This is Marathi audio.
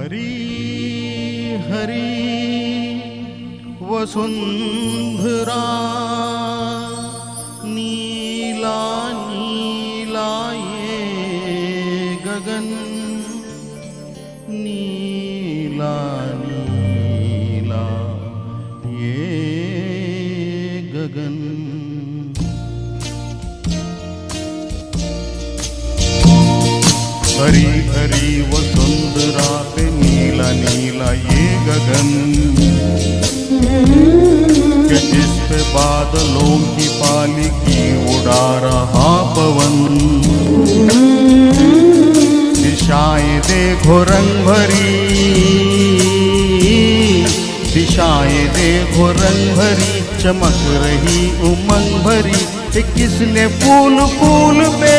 हरी हरी वसुंधरा नीला नीला ये गगन नीला नीला ये गगन। हरी हरी वसुंधरा पे नीला नीला ये गगन कि जिस पे बादलों की पालकी उड़ा रहा पवन। दिशाएं देखो रंग भरी, दिशाएं देखो रंग भरी, चमक रही उमंग भरी। किसने फूल फूल पे